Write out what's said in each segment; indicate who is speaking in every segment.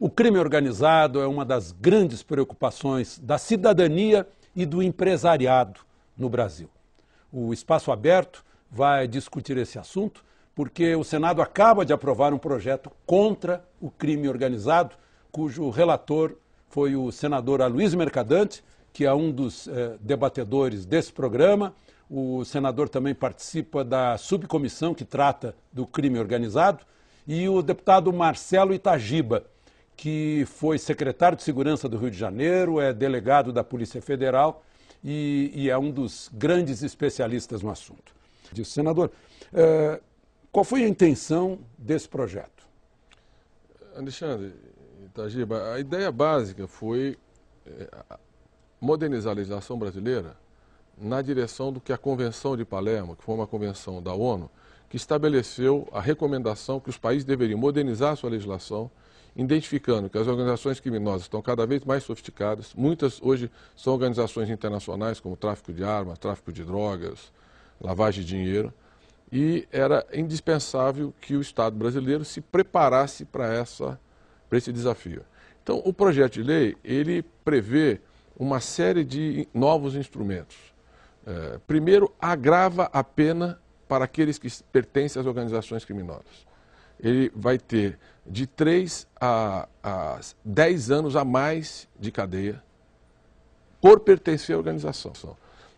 Speaker 1: O crime organizado é uma das grandes preocupações da cidadania e do empresariado no Brasil. O Espaço Aberto vai discutir esse assunto porque o Senado acaba de aprovar um projeto contra o crime organizado, cujo relator foi o senador Aloysio Mercadante, que é um dos debatedores desse programa. O senador também participa da subcomissão que trata do crime organizado, e o deputado Marcelo Itagiba, que foi secretário de Segurança do Rio de Janeiro, é delegado da Polícia Federal e é um dos grandes especialistas no assunto. Senador, qual foi a intenção desse projeto?
Speaker 2: Alexandre, Itagiba, a ideia básica foi modernizar a legislação brasileira na direção do que a Convenção de Palermo, que foi uma convenção da ONU, que estabeleceu a recomendação que os países deveriam modernizar a sua legislação, identificando que as organizações criminosas estão cada vez mais sofisticadas. Muitas hoje são organizações internacionais, como tráfico de armas, tráfico de drogas, lavagem de dinheiro, e era indispensável que o Estado brasileiro se preparasse para esse desafio. Então, o projeto de lei, ele prevê uma série de novos instrumentos. Primeiro, agrava a pena para aqueles que pertencem às organizações criminosas. Ele vai ter de 3 a 10 anos a mais de cadeia por pertencer à organização.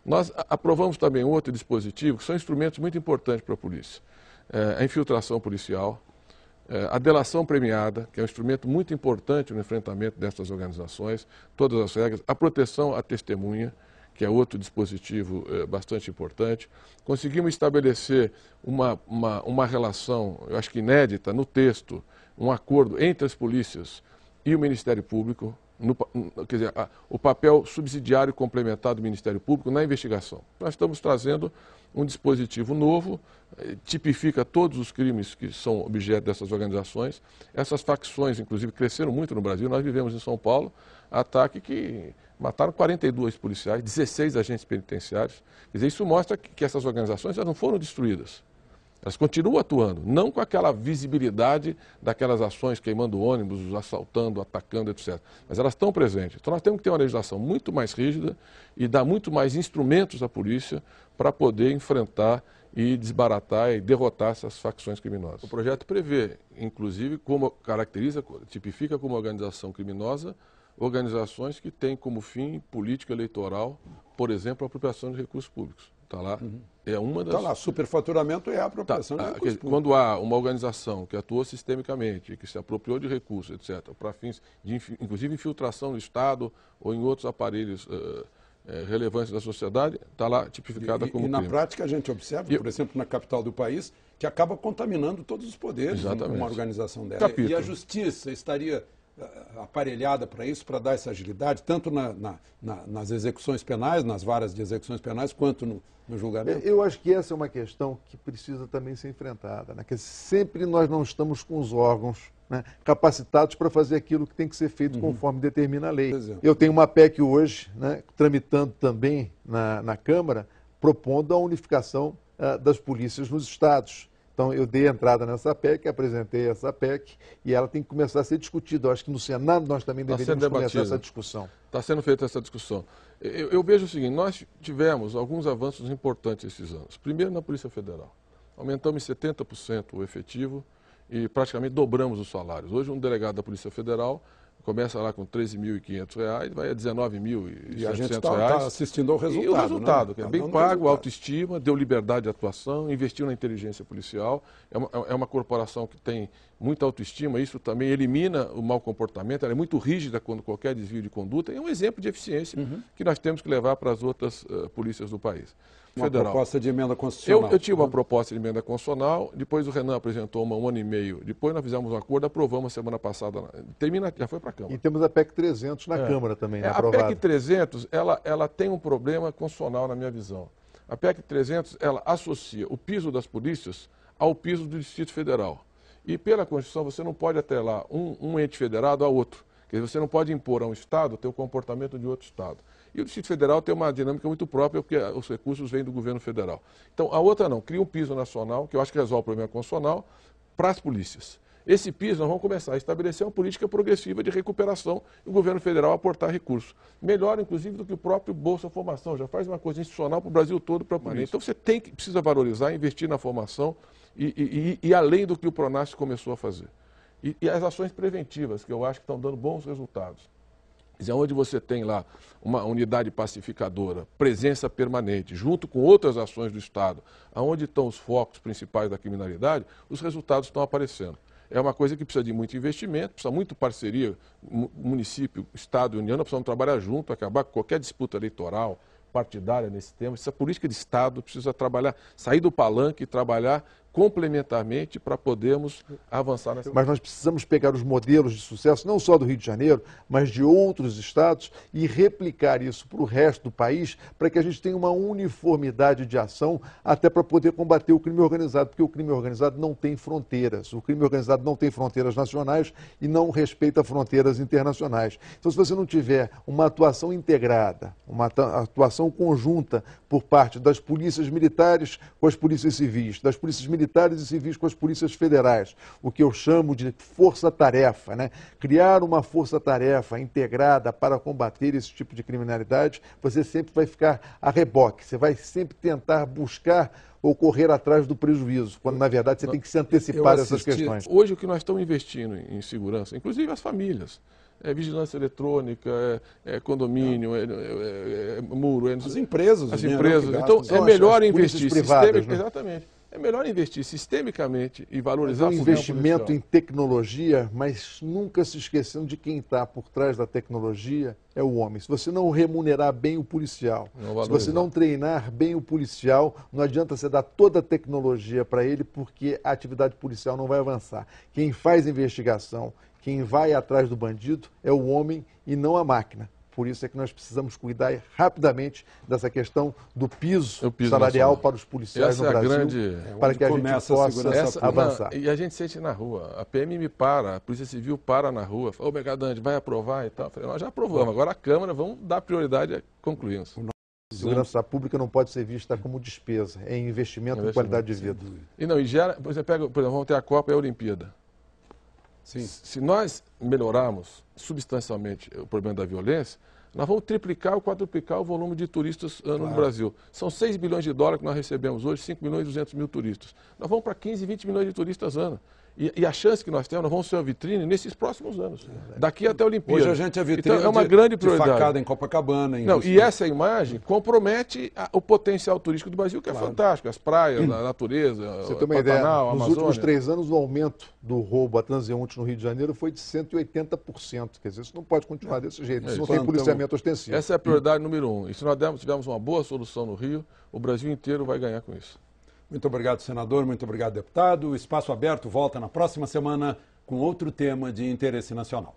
Speaker 2: Nós aprovamos também outro dispositivo, que são instrumentos muito importantes para a polícia. A infiltração policial, a delação premiada, que é um instrumento muito importante no enfrentamento dessas organizações, todas as regras, a proteção à testemunha, que é outro dispositivo bastante importante. Conseguimos estabelecer uma relação, eu acho que inédita, no texto, um acordo entre as polícias e o Ministério Público, quer dizer, o papel subsidiário e complementar do Ministério Público na investigação. Nós estamos trazendo um dispositivo novo, tipifica todos os crimes que são objeto dessas organizações. Essas facções, inclusive, cresceram muito no Brasil. Nós vivemos em São Paulo, ataque que mataram 42 policiais, 16 agentes penitenciários. Quer dizer, isso mostra que essas organizações já não foram destruídas. Elas continuam atuando, não com aquela visibilidade daquelas ações queimando ônibus, assaltando, atacando, etc. Mas elas estão presentes. Então nós temos que ter uma legislação muito mais rígida e dar muito mais instrumentos à polícia para poder enfrentar e desbaratar e derrotar essas facções criminosas. O projeto prevê, inclusive, como caracteriza, tipifica como organização criminosa, organizações que têm como fim política eleitoral, por exemplo, a apropriação de recursos públicos. Está lá. É uma das...
Speaker 1: Está lá, superfaturamento é a apropriação de recursos públicos.
Speaker 2: Quando há uma organização que atuou sistemicamente, que se apropriou de recursos, etc., para fins de, inclusive, infiltração no Estado ou em outros aparelhos relevantes da sociedade, está lá tipificada como crime.
Speaker 1: E na prática a gente observa, por exemplo, na capital do país, que acaba contaminando todos os poderes uma organização dessa. E a justiça estaria aparelhada para isso, para dar essa agilidade, tanto nas execuções penais, nas varas de execuções penais, quanto no julgamento?
Speaker 3: Eu acho que essa é uma questão que precisa também ser enfrentada, né? Que sempre nós não estamos com os órgãos, né, capacitados para fazer aquilo que tem que ser feito conforme determina a lei. Eu tenho uma PEC hoje, né, tramitando também na Câmara, propondo a unificação das polícias nos estados. Então, eu dei entrada nessa PEC, apresentei essa PEC e ela tem que começar a ser discutida. Eu acho que no Senado nós também deveríamos começar essa discussão.
Speaker 2: Está sendo feita essa discussão. Eu vejo o seguinte, nós tivemos alguns avanços importantes esses anos. Primeiro, na Polícia Federal. Aumentamos em 70% o efetivo e praticamente dobramos os salários. Hoje, um delegado da Polícia Federal começa lá com R$ 13.500, vai a R$ 19.700.
Speaker 1: E a gente está assistindo ao resultado.
Speaker 2: E o resultado,
Speaker 1: né?
Speaker 2: Que é bem pago, autoestima, deu liberdade de atuação, investiu na inteligência policial. É uma corporação que tem muita autoestima, isso também elimina o mau comportamento, ela é muito rígida quando qualquer desvio de conduta. É um exemplo de eficiência que nós temos que levar para as outras polícias do país.
Speaker 1: Uma proposta de emenda constitucional.
Speaker 2: Eu tive uma proposta de emenda constitucional, depois o Renan apresentou um ano e meio, depois nós fizemos um acordo, aprovamos semana passada, já foi para a Câmara.
Speaker 3: E temos a PEC 300 na Câmara também, né, aprovada.
Speaker 2: A PEC 300, ela tem um problema constitucional na minha visão. A PEC 300, ela associa o piso das polícias ao piso do Distrito Federal. E pela Constituição você não pode atrelar um ente federado a outro. Quer dizer, você não pode impor a um Estado ter o comportamento de outro Estado. E o Distrito Federal tem uma dinâmica muito própria, porque os recursos vêm do governo federal. Então, a outra não, cria um piso nacional, que eu acho que resolve o problema constitucional, para as polícias. Esse piso nós vamos começar a estabelecer uma política progressiva de recuperação e o governo federal aportar recursos. Melhor, inclusive, do que o próprio Bolsa Formação. Já faz uma coisa institucional para o Brasil todo para poder. Então você precisa valorizar, investir na formação e além do que o Pronaf começou a fazer. E as ações preventivas, que eu acho que estão dando bons resultados. Onde você tem lá uma unidade pacificadora, presença permanente, junto com outras ações do Estado, onde estão os focos principais da criminalidade, os resultados estão aparecendo. É uma coisa que precisa de muito investimento, precisa muito parceria, município, Estado e União, nós precisamos trabalhar junto, acabar com qualquer disputa eleitoral, partidária nesse tema. Essa política de Estado precisa trabalhar, sair do palanque e trabalhar complementarmente para podermos avançar nessa.
Speaker 3: Mas nós precisamos pegar os modelos de sucesso, não só do Rio de Janeiro, mas de outros estados e replicar isso para o resto do país, para que a gente tenha uma uniformidade de ação, até para poder combater o crime organizado, porque o crime organizado não tem fronteiras. O crime organizado não tem fronteiras nacionais e não respeita fronteiras internacionais. Então, se você não tiver uma atuação integrada, uma atuação conjunta por parte das polícias militares com as polícias civis, das polícias militares e civis com as polícias federais, o que eu chamo de força-tarefa, né? Criar uma força-tarefa integrada para combater esse tipo de criminalidade, você sempre vai ficar a reboque, você vai sempre tentar buscar ou correr atrás do prejuízo, quando na verdade você tem que se antecipar dessas questões.
Speaker 2: Hoje o que nós estamos investindo em segurança, inclusive as famílias, vigilância eletrônica, condomínio, muro,
Speaker 1: as empresas.
Speaker 2: Então é melhor investir
Speaker 3: privadas, né?
Speaker 2: Exatamente. É melhor investir sistemicamente e valorizar
Speaker 3: um investimento em tecnologia, mas nunca se esquecendo de quem está por trás da tecnologia é o homem. Se você não remunerar bem o policial, se você não treinar bem o policial, não adianta você dar toda a tecnologia para ele, porque a atividade policial não vai avançar. Quem faz investigação, quem vai atrás do bandido é o homem e não a máquina. Por isso é que nós precisamos cuidar rapidamente dessa questão do piso salarial nacional para os policiais no Brasil, para que a gente possa avançar.
Speaker 2: E a gente sente na rua, a PM me para, a Polícia Civil para na rua, fala, ô Mercadante, vai aprovar e tal. Eu falei, nós já aprovamos, agora a Câmara, vamos dar prioridade a concluirmos.
Speaker 3: A segurança pública não pode ser vista como despesa, é investimento em qualidade de vida.
Speaker 2: E gera, você pega, por exemplo, vamos ter a Copa e a Olimpíada. Sim. Se nós melhorarmos substancialmente o problema da violência, nós vamos triplicar ou quadruplicar o volume de turistas no Brasil. São 6 bilhões de dólares que nós recebemos hoje, 5 milhões e 200 mil turistas. Nós vamos para 15, 20 milhões de turistas ano. E a chance que nós temos, nós vamos ser uma vitrine nesses próximos anos, daqui até a Olimpíada.
Speaker 1: Hoje a gente é vitrine
Speaker 2: então, é uma grande prioridade.
Speaker 1: De facada em Copacabana.
Speaker 2: E essa imagem compromete o potencial turístico do Brasil, que é fantástico. As praias, a natureza,
Speaker 3: você tem uma ideia, nos últimos 3 anos o aumento do roubo a transeuntes no Rio de Janeiro foi de 180%. Quer dizer, isso não pode continuar desse jeito, isso não tem policiamento ostensivo.
Speaker 2: Essa é a prioridade número 1. E se nós tivermos uma boa solução no Rio, o Brasil inteiro vai ganhar com isso.
Speaker 1: Muito obrigado, senador. Muito obrigado, deputado. O Espaço Aberto volta na próxima semana com outro tema de interesse nacional.